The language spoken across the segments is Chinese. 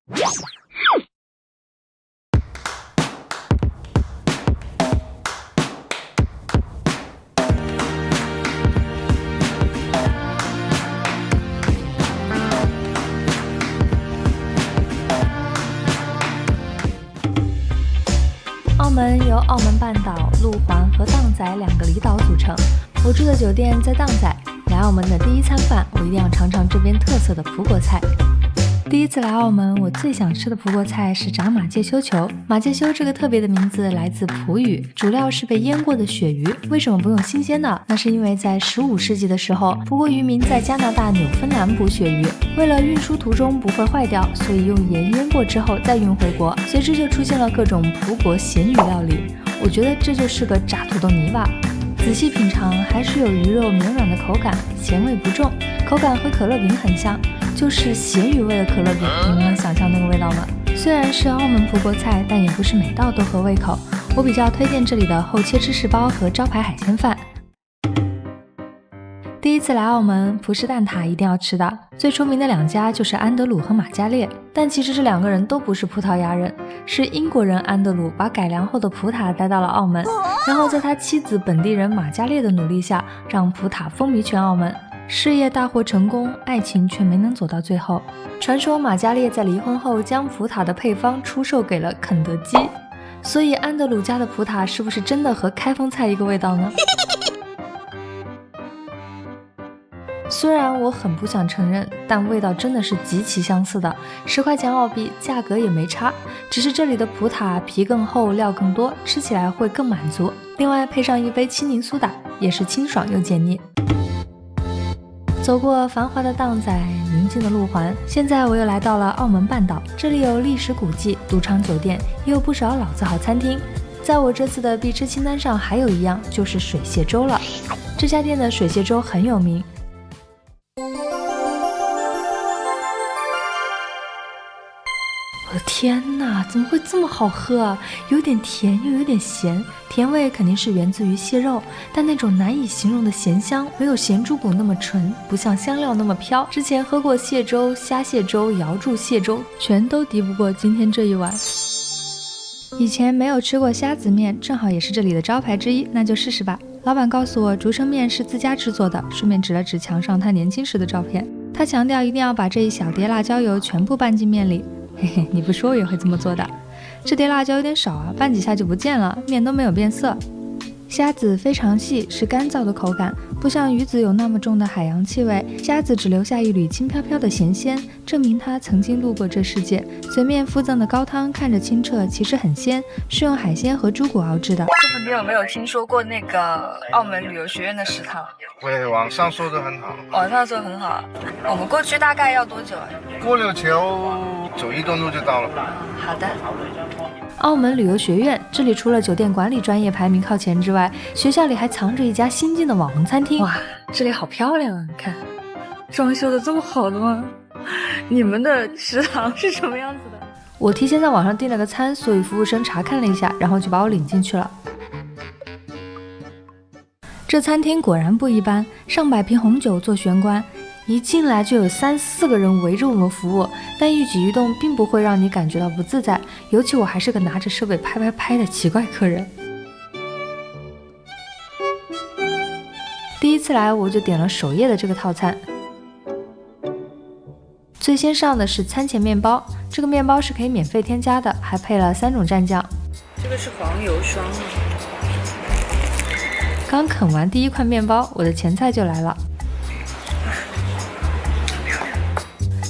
澳门由澳门半岛、路环和荡仔2个离岛组成。我住的酒店在荡仔，来澳门的第一餐饭，我一定要尝尝这边特色的葡国菜。第一次来澳门，我最想吃的葡国菜是炸马介休球。马介休这个特别的名字来自葡语，主料是被腌过的鳕鱼。为什么不用新鲜的？那是因为在15世纪的时候，葡国渔民在加拿大纽芬兰捕鳕鱼，为了运输途中不会坏掉，所以用盐腌过之后再运回国，随之就出现了各种葡国咸鱼料理。我觉得这就是个炸土豆泥吧。仔细品尝，还是有鱼肉绵软的口感，咸味不重，口感和可乐饼很像，就是咸鱼味的可乐饼，你们能想象那个味道吗？虽然是澳门葡国菜，但也不是每道都合胃口。我比较推荐这里的厚切芝士包和招牌海鲜饭。第一次来澳门，葡式蛋挞一定要吃的，最出名的2家就是安德鲁和玛嘉烈，但其实这2个人都不是葡萄牙人，是英国人安德鲁把改良后的葡挞带到了澳门，然后在他妻子本地人玛嘉烈的努力下，让葡挞风靡全澳门。事业大获成功，爱情却没能走到最后。传说玛嘉烈在离婚后将葡挞的配方出售给了肯德基，所以安德鲁家的葡挞是不是真的和开封菜一个味道呢？虽然我很不想承认，但味道真的是极其相似的，10块钱澳币，价格也没差，只是这里的葡挞皮更厚，料更多，吃起来会更满足。另外配上一杯青柠苏打，也是清爽又解腻。走过繁华的荡仔，宁静的路环，现在我又来到了澳门半岛，这里有历史古迹、赌场酒店，也有不少老字号餐厅。在我这次的必吃清单上还有一样，就是水蟹粥了。这家店的水蟹粥很有名。我的天哪，怎么会这么好喝啊？有点甜又有点咸，甜味肯定是源自于蟹肉，但那种难以形容的咸香没有咸猪骨那么纯，不像香料那么飘。之前喝过蟹粥、虾蟹粥、瑶柱蟹粥，全都敌不过今天这一碗。以前没有吃过虾子面，正好也是这里的招牌之一，那就试试吧。老板告诉我竹升面是自家制作的，顺便指了指墙上他年轻时的照片。他强调一定要把这一小碟辣椒油全部拌进面里。嘿嘿，你不说我也会这么做的。这碟辣椒有点少啊，拌几下就不见了，面都没有变色。虾子非常细，是干燥的口感，不像鱼子有那么重的海洋气味，虾子只留下一缕轻飘飘的咸鲜，证明它曾经路过这世界。嘴面附赠的高汤看着清澈，其实很鲜，是用海鲜和猪骨熬制的。师傅，你有没有听说过那个澳门旅游学院的食堂？对，网上说的很好。网上说很好，我们过去大概要多久啊？过柳桥走1段路就到了。好的。澳门旅游学院，这里除了酒店管理专业排名靠前之外，学校里还藏着一家新进的网红餐厅。哇，这里好漂亮啊！看，装修的这么好的吗？你们的食堂是什么样子的？我提前在网上订了个餐，所以服务生查看了一下，然后就把我领进去了。这餐厅果然不一般，上百瓶红酒做玄关，一进来就有3、4个人围着我们服务，但一举一动并不会让你感觉到不自在，尤其我还是个拿着设备拍的奇怪客人。第一次来我就点了首页的这个套餐，最先上的是餐前面包，这个面包是可以免费添加的，还配了3种蘸酱。这个是黄油霜吗？刚啃完第一块面包，我的前菜就来了。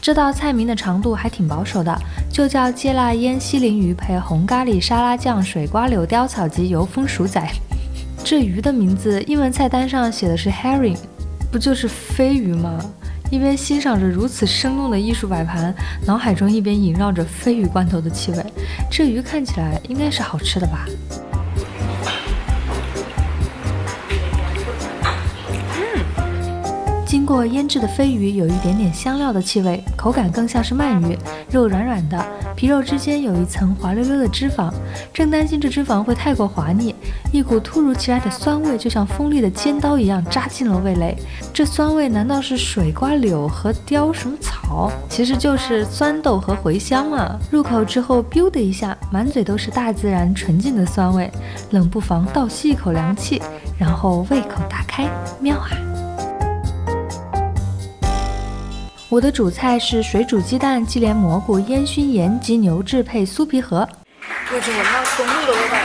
这道菜名的长度还挺保守的，就叫芥辣腌西鲮鱼配红咖喱沙拉酱水瓜柳雕草及油封薯仔。这鱼的名字英文菜单上写的是 herring， 不就是飞鱼吗？一边欣赏着如此生动的艺术摆盘，脑海中一边萦绕着鲱鱼罐头的气味。这鱼看起来应该是好吃的吧？经过腌制的鲱鱼有一点点香料的气味，口感更像是鳗鱼，肉软软的，皮肉之间有一层滑溜溜的脂肪，正担心这脂肪会太过滑腻，一股突如其来的酸味就像锋利的尖刀一样扎进了味蕾。这酸味难道是水瓜柳和雕什么草？其实就是酸豆和茴香啊！入口之后，biu的一下，满嘴都是大自然纯净的酸味，冷不防倒吸一口凉气，然后胃口大开，喵啊！我的主菜是水煮鸡蛋、鸡莲蘑菇、烟熏盐及牛至配酥皮盒。我去闻到松露的味道了。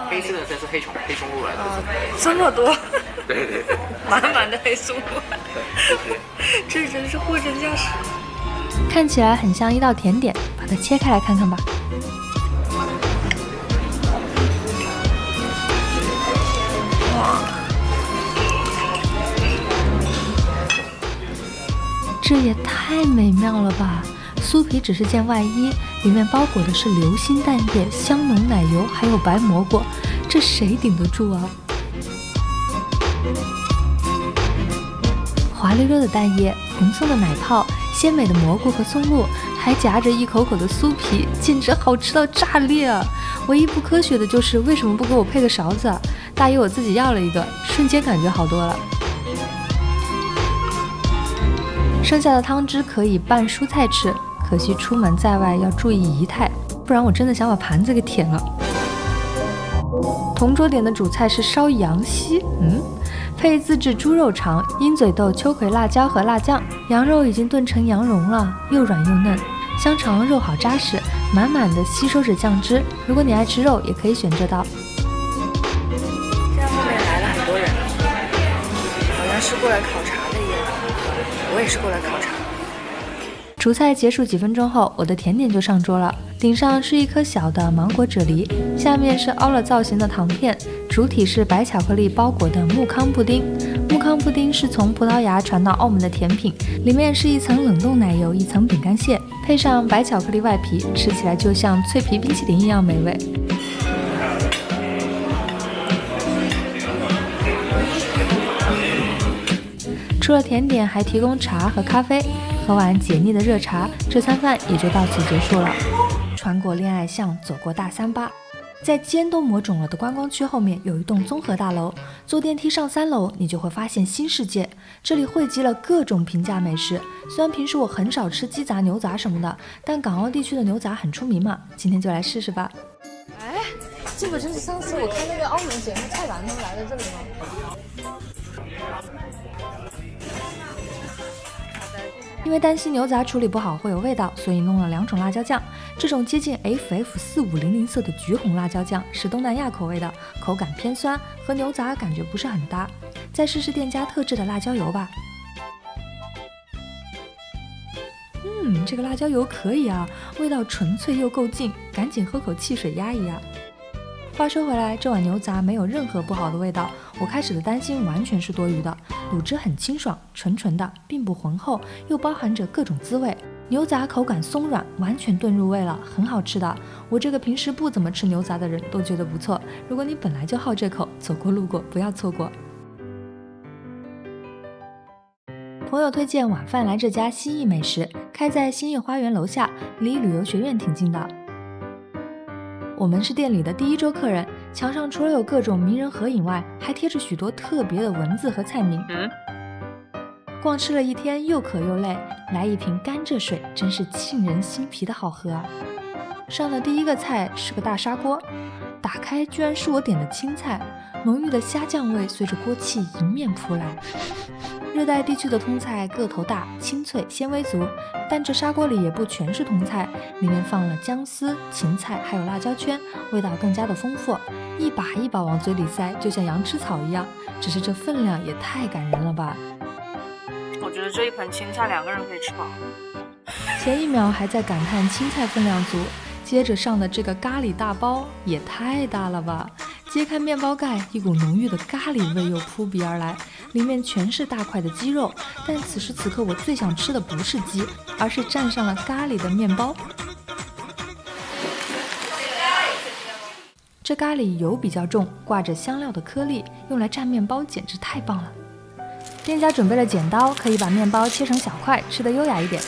黑色的这是黑松露来的。这么多，对对对，满满的黑松露，这真是货真价实。看起来很像一道甜点，把它切开来看看吧。这也太美妙了吧！酥皮只是件外衣，里面包裹的是流心蛋液、香浓奶油，还有白蘑菇，这谁顶得住啊？滑溜溜的蛋液，蓬松的奶泡，鲜美的蘑菇和松露，还夹着一口口的酥皮，简直好吃到炸裂啊！唯一不科学的就是为什么不给我配个勺子啊？大姨我自己要了一个，瞬间感觉好多了。剩下的汤汁可以拌蔬菜吃，可惜出门在外要注意仪态，不然我真的想把盘子给舔了。同桌点的主菜是烧羊膝，配自制猪肉肠、鹰嘴豆、秋葵、辣椒和辣酱。羊肉已经炖成羊蓉了，又软又嫩。香肠肉好扎实，满满的吸收着酱汁。如果你爱吃肉，也可以选这道。现在后面来了很多人，好像是过来考察的一样。我也是过来考察。主菜结束几分钟后，我的甜点就上桌了。顶上是一颗小的芒果啫喱，下面是凹了造型的糖片，主体是白巧克力包裹的木糠布丁。木糠布丁是从葡萄牙传到澳门的甜品，里面是一层冷冻奶油，一层饼干屑，配上白巧克力外皮，吃起来就像脆皮冰淇淋一样美味。除了甜点，还提供茶和咖啡。喝完解腻的热茶，这餐饭也就到此结束了。穿过恋爱巷，走过大三巴，在肩都磨肿了的观光区后面有一栋综合大楼，坐电梯上3楼，你就会发现新世界。这里汇集了各种平价美食。虽然平时我很少吃鸡杂、牛杂什么的，但港澳地区的牛杂很出名嘛，今天就来试试吧。哎，这不就是上次我看那个澳门节目蔡澜他们来的这里吗？因为担心牛杂处理不好会有味道，所以弄了2种辣椒酱。这种接近 FF4500色的橘红辣椒酱是东南亚口味的，口感偏酸，和牛杂感觉不是很搭。再试试店家特制的辣椒油吧。这个辣椒油可以啊，味道纯粹又够劲，赶紧喝口汽水压一压。话说回来，这碗牛杂没有任何不好的味道，我开始的担心完全是多余的。卤汁很清爽，纯纯的，并不浑厚，又包含着各种滋味。牛杂口感松软，完全炖入味了，很好吃的。我这个平时不怎么吃牛杂的人都觉得不错。如果你本来就好这口，走过路过不要错过。朋友推荐晚饭来这家新意美食，开在新意花园楼下，离旅游学院挺近的。我们是店里的第1桌客人，墙上除了有各种名人合影外，还贴着许多特别的文字和菜名。逛吃了一天，又渴又累，来一瓶甘蔗水，真是沁人心脾的好喝啊！上的第1个菜是个大砂锅，打开居然是我点的青菜，浓郁的虾酱味随着锅气迎面扑来。热带地区的通菜个头大、清脆、纤维足，但这砂锅里也不全是通菜，里面放了姜丝、芹菜还有辣椒圈，味道更加的丰富，一把一把往嘴里塞，就像羊吃草一样。只是这分量也太感人了吧！我觉得这一盆青菜2个人可以吃饱。前一秒还在感叹青菜分量足，接着上的这个咖喱大包也太大了吧！揭开面包盖，一股浓郁的咖喱味又扑鼻而来，里面全是大块的鸡肉，但此时此刻我最想吃的不是鸡，而是蘸上了咖喱的面包。这咖喱油比较重，挂着香料的颗粒，用来蘸面包简直太棒了。店家准备了剪刀，可以把面包切成小块，吃得优雅一点。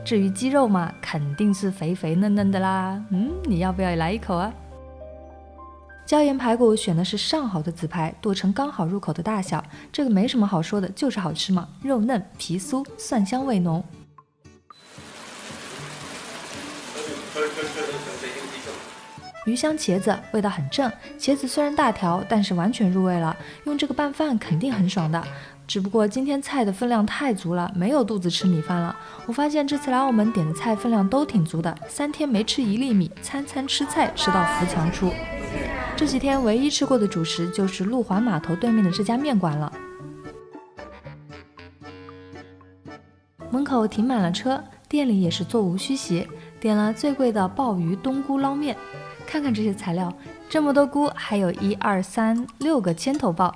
至于鸡肉嘛，肯定是肥肥嫩嫩的啦。你要不要也来一口啊？椒盐排骨选的是上好的紫排，剁成刚好入口的大小，这个没什么好说的，就是好吃嘛，肉嫩皮酥，蒜香味浓。鱼香茄子味道很正，茄子虽然大条，但是完全入味了，用这个拌饭肯定很爽的。只不过今天菜的分量太足了，没有肚子吃米饭了。我发现这次来澳门点的菜分量都挺足的，3天没吃1粒米，餐餐吃菜，吃到扶墙出。这几天唯一吃过的主食就是路环码头对面的这家面馆了。门口停满了车，店里也是座无虚席，点了最贵的鲍鱼冬菇捞面。看看这些材料，这么多菇，还有1、2、3、6个千头鲍。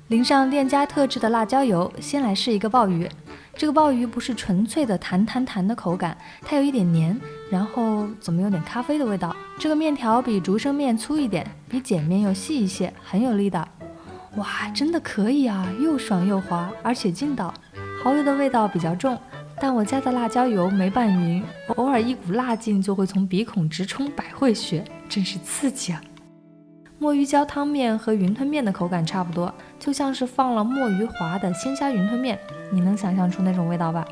淋上店家特制的辣椒油，先来试一个鲍鱼。这个鲍鱼不是纯粹的弹的口感，它有一点黏，然后怎么有点咖啡的味道。这个面条比竹升面粗一点，比碱面又细一些，很有力的。哇，真的可以啊，又爽又滑，而且劲道。蚝油的味道比较重，但我加的辣椒油没拌匀，偶尔一股辣劲就会从鼻孔直冲百会穴，真是刺激啊！墨鱼胶汤面和云吞面的口感差不多，就像是放了墨鱼滑的鲜虾云吞面，你能想象出那种味道吧？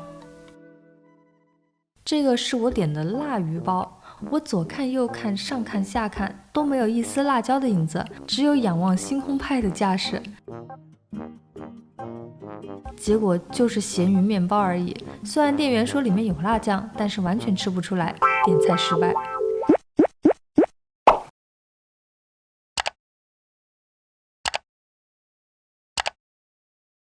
这个是我点的辣鱼包，我左看右看上看下看都没有一丝辣椒的影子，只有仰望星空派的架势。结果就是咸鱼面包而已，虽然店员说里面有辣酱，但是完全吃不出来，点菜失败。